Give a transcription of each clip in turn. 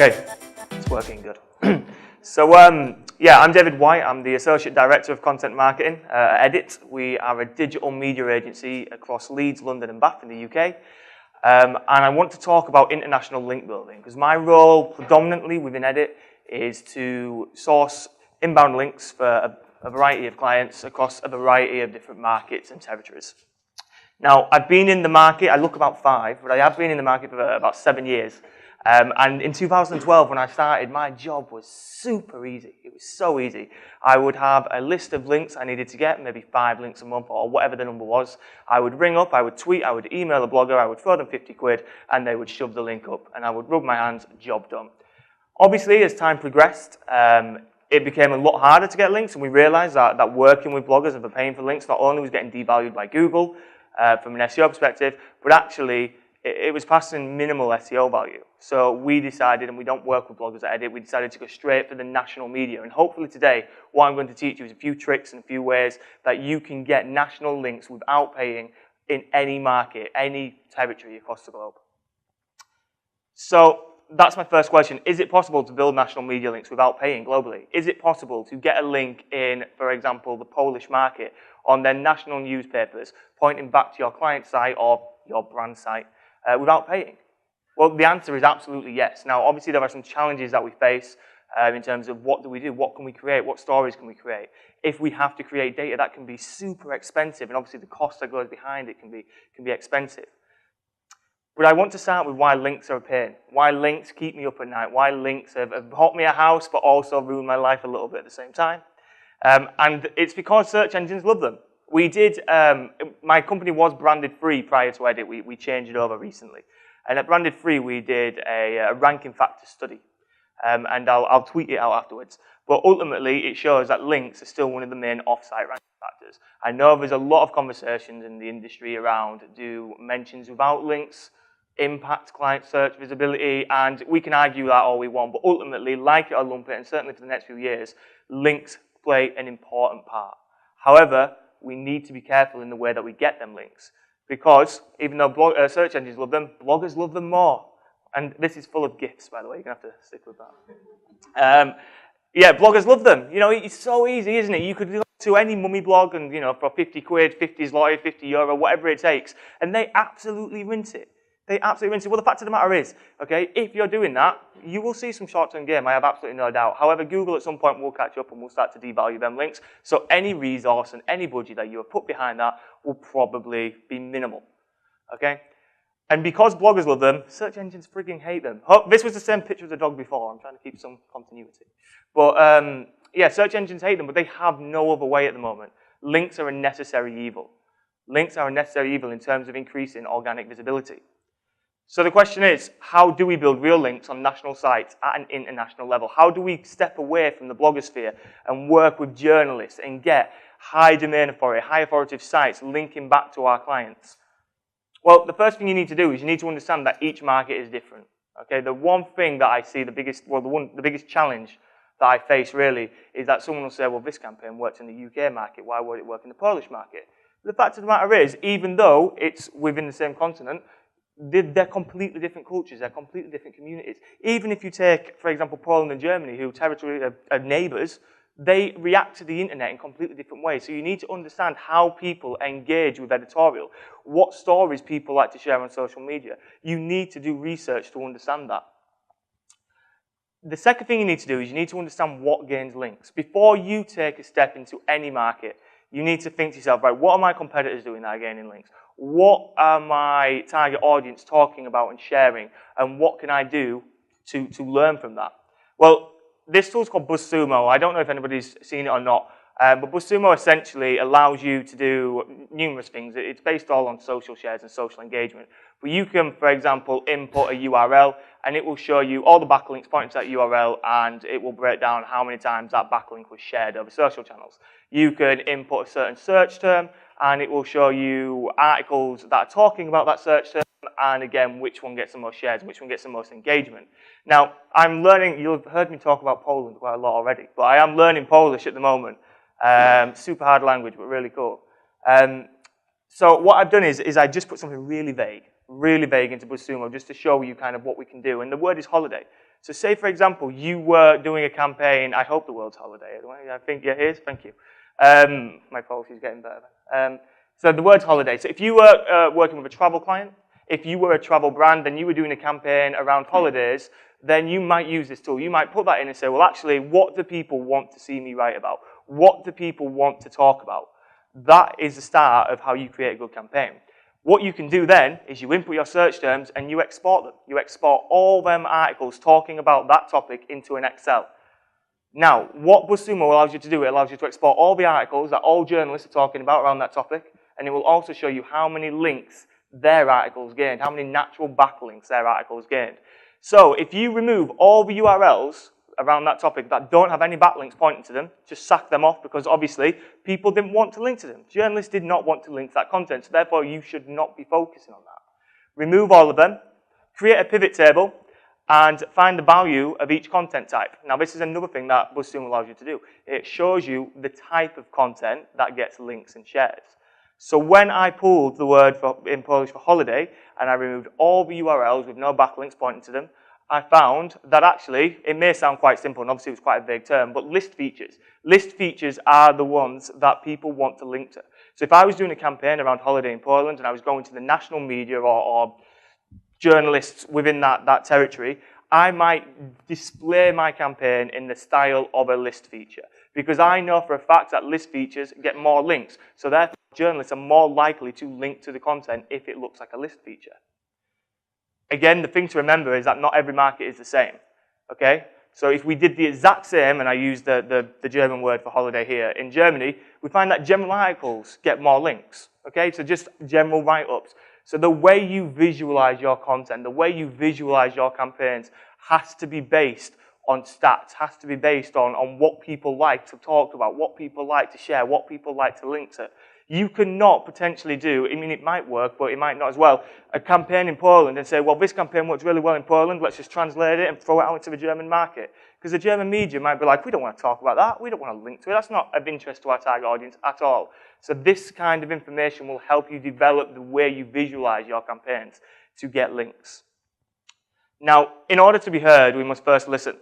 Okay, it's working good. Yeah, I'm David White. I'm the Associate Director of Content Marketing at Edit. We are a digital media agency across Leeds, London and Bath in the UK. And I want to talk about international link building because my role predominantly within Edit is to source inbound links for a variety of clients across a variety of different markets and territories. Now, I've been in the market, I look about 5, but I have been in the market for about 7 years. And in 2012, when I started, my job was super easy. It was so easy. I would have a list of links I needed to get, maybe 5 links a month or whatever the number was. I would ring up, I would tweet, I would email a blogger, I would throw them 50 quid, and they would shove the link up. And I would rub my hands, job done. Obviously, as time progressed, it became a lot harder to get links, and we realized that working with bloggers and for paying for links not only was getting devalued by Google from an SEO perspective, but actually it was passing minimal SEO value. So we decided, and we don't work with bloggers at Edit, we decided to go straight for the national media. And hopefully today, what I'm going to teach you is a few tricks and a few ways that you can get national links without paying in any market, any territory across the globe. So that's my first question. Is it possible to build national media links without paying globally? Is it possible to get a link in, for example, the Polish market on their national newspapers, pointing back to your client site or your brand site without paying? Well, the answer is absolutely yes. Now, obviously, there are some challenges that we face in terms of what do we do, what can we create, what stories can we create. If we have to create data, that can be super expensive, and obviously the cost that goes behind it can be expensive. But I want to start with why links are a pain, why links keep me up at night, why links have bought me a house but also ruined my life a little bit at the same time. And it's because search engines love them. We did, my company was branded free prior to Edit. We changed it over recently. And at branded free, we did a ranking factor study. And I'll tweet it out afterwards. But ultimately, it shows that links are still one of the main off-site ranking factors. I know there's a lot of conversations in the industry around do mentions without links impact client search visibility, and we can argue that all we want, but ultimately, like it or lump it, and certainly for the next few years, links play an important part. However, we need to be careful in the way that we get them links, because even though search engines love them, bloggers love them more. And this is full of GIFs, by the way, you're going to have to stick with that. Yeah, bloggers love them. You know, it's so easy, isn't it? You could go to any mummy blog and, you know, for 50 quid, 50 zloty, 50 euro, whatever it takes, and they absolutely rinse it. They absolutely rinse it. Well, the fact of the matter is, okay, if you're doing that, you will see some short-term gain, I have absolutely no doubt. However, Google at some point will catch up and will start to devalue them links. So any resource and any budget that you have put behind that will probably be minimal, okay? And because bloggers love them, search engines frigging hate them. Oh, this was the same picture of the dog before. I'm trying to keep some continuity. But yeah, search engines hate them, but they have no other way at the moment. Links are a necessary evil. Links are a necessary evil in terms of increasing organic visibility. So the question is, how do we build real links on national sites at an international level? How do we step away from the blogosphere and work with journalists and get high domain authority, high authoritative sites linking back to our clients? Well, the first thing you need to do is you need to understand that each market is different. Okay, the one thing that I see, the biggest challenge that I face really is that someone will say, well, this campaign works in the UK market, why would it work in the Polish market? The fact of the matter is, even though it's within the same continent, they're completely different cultures, they're completely different communities. Even if you take, for example, Poland and Germany, who territorially are neighbours, they react to the internet in completely different ways. So you need to understand how people engage with editorial, what stories people like to share on social media. You need to do research to understand that. The second thing you need to do is you need to understand what gains links. Before you take a step into any market, you need to think to yourself, right, what are my competitors doing that are gaining links? What are my target audience talking about and sharing? And what can I do to learn from that? Well, this tool is called Buzzsumo. I don't know if anybody's seen it or not, but Buzzsumo essentially allows you to do numerous things. It's based all on social shares and social engagement. But you can, for example, input a URL, and it will show you all the backlinks pointing to that URL, and it will break down how many times that backlink was shared over social channels. You can input a certain search term, and it will show you articles that are talking about that search term, and again, which one gets the most shares, which one gets the most engagement. Now, I'm learning, you've heard me talk about Poland quite a lot already, but I am learning Polish at the moment. Super hard language, but really cool. So what I've done is I just put something really vague into Buzzsumo just to show you kind of what we can do. And the word is holiday. So say, for example, you were doing a campaign, I hope the world's holiday, I think, yeah, here's, thank you. My policy's getting better. So the word's holiday. So if you were working with a travel client, if you were a travel brand and you were doing a campaign around holidays, then you might use this tool. You might put that in and say, well, actually, what do people want to see me write about? What do people want to talk about? That is the start of how you create a good campaign. What you can do then is you input your search terms and you export them. You export all them articles talking about that topic into an Excel. Now, what Buzzsumo allows you to do, it allows you to export all the articles that all journalists are talking about around that topic, and it will also show you how many links their articles gained, how many natural backlinks their articles gained. So if you remove all the URLs around that topic that don't have any backlinks pointing to them, just sack them off, because obviously people didn't want to link to them. Journalists did not want to link to that content, so therefore you should not be focusing on that. Remove all of them, create a pivot table, and find the value of each content type. Now this is another thing that Buzzsumo allows you to do. It shows you the type of content that gets links and shares. So when I pulled the word in Polish for holiday, and I removed all the URLs with no backlinks pointing to them, I found that actually, it may sound quite simple, and obviously it was quite a vague term, but list features. List features are the ones that people want to link to. So if I was doing a campaign around holiday in Poland, and I was going to the national media or journalists within that territory, I might display my campaign in the style of a list feature. Because I know for a fact that list features get more links. So therefore, journalists are more likely to link to the content if it looks like a list feature. Again, the thing to remember is that not every market is the same. Okay? So if we did the exact same, and I use the German word for holiday here, in Germany, we find that general articles get more links. Okay? So just general write-ups. So the way you visualize your content, the way you visualize your campaigns has to be based on stats, has to be based on what people like to talk about, what people like to share, what people like to link to. You cannot potentially do, I mean, it might work, but it might not as well, a campaign in Poland and say, well, this campaign works really well in Poland, let's just translate it and throw it out into the German market. Because the German media might be like, we don't want to talk about that, we don't want to link to it, that's not of interest to our target audience at all. So this kind of information will help you develop the way you visualize your campaigns to get links. Now, in order to be heard, we must first listen.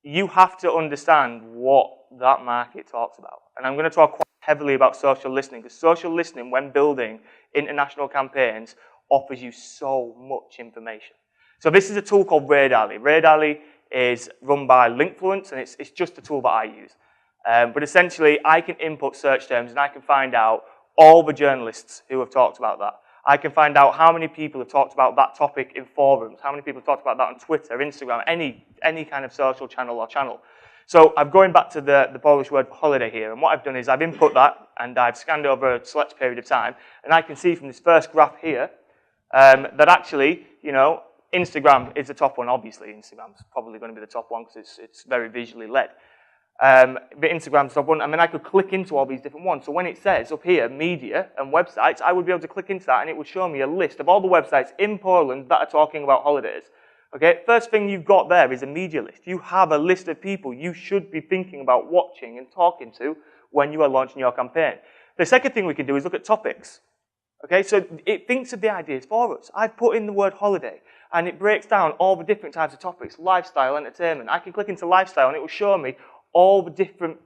You have to understand what that market talks about. And I'm going to talk quite heavily about social listening, because social listening, when building international campaigns, offers you so much information. So this is a tool called Radarly. Radarly is run by Linkfluence, and it's just a tool that I use. But essentially, I can input search terms, and I can find out all the journalists who have talked about that. I can find out how many people have talked about that topic in forums, how many people have talked about that on Twitter, Instagram, any kind of social channel or channel. So I'm going back to the Polish word for holiday here, and what I've done is I've input that, and I've scanned over a select period of time, and I can see from this first graph here that actually, you know, Instagram is the top one. Obviously, Instagram's probably going to be the top one because it's very visually led. But Instagram's top one, and then I could click into all these different ones. So when it says up here, media and websites, I would be able to click into that, and it would show me a list of all the websites in Poland that are talking about holidays. Okay, first thing you've got there is a media list. You have a list of people you should be thinking about watching and talking to when you are launching your campaign. The second thing we can do is look at topics. Okay, so it thinks of the ideas for us. I've put in the word holiday, and it breaks down all the different types of topics, lifestyle, entertainment. I can click into lifestyle, and it will show me all the different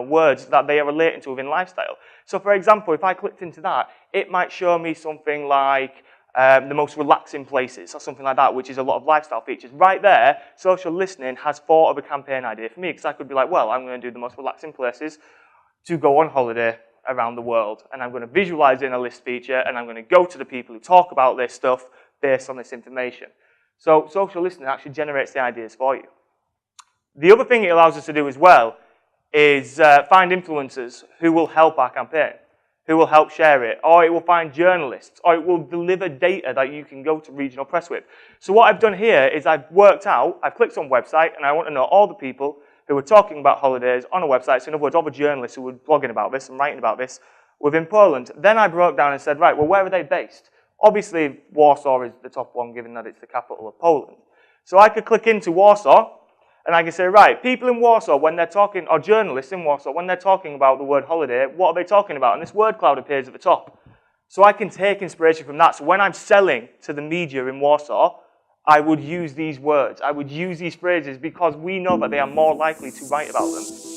words that they are relating to within lifestyle. So for example, if I clicked into that, it might show me something like the most relaxing places or something like that, which is a lot of lifestyle features. Right there, social listening has thought of a campaign idea for me, because I could be like, well, I'm going to do the most relaxing places to go on holiday around the world, and I'm going to visualize in a list feature, and I'm going to go to the people who talk about this stuff based on this information. So social listening actually generates the ideas for you. The other thing it allows us to do as well is find influencers who will help our campaign, who will help share it, or it will find journalists, or it will deliver data that you can go to regional press with. So what I've done here is I've clicked on website, and I want to know all the people who are talking about holidays on a website, so in other words, all the journalists who were blogging about this and writing about this within Poland. Then I broke down and said, right, well, where are they based? Obviously, Warsaw is the top one, given that it's the capital of Poland. So I could click into Warsaw, and I can say, right, people in Warsaw, when they're talking, or journalists in Warsaw, when they're talking about the word holiday, what are they talking about? And this word cloud appears at the top. So I can take inspiration from that. So when I'm selling to the media in Warsaw, I would use these words, I would use these phrases because we know that they are more likely to write about them.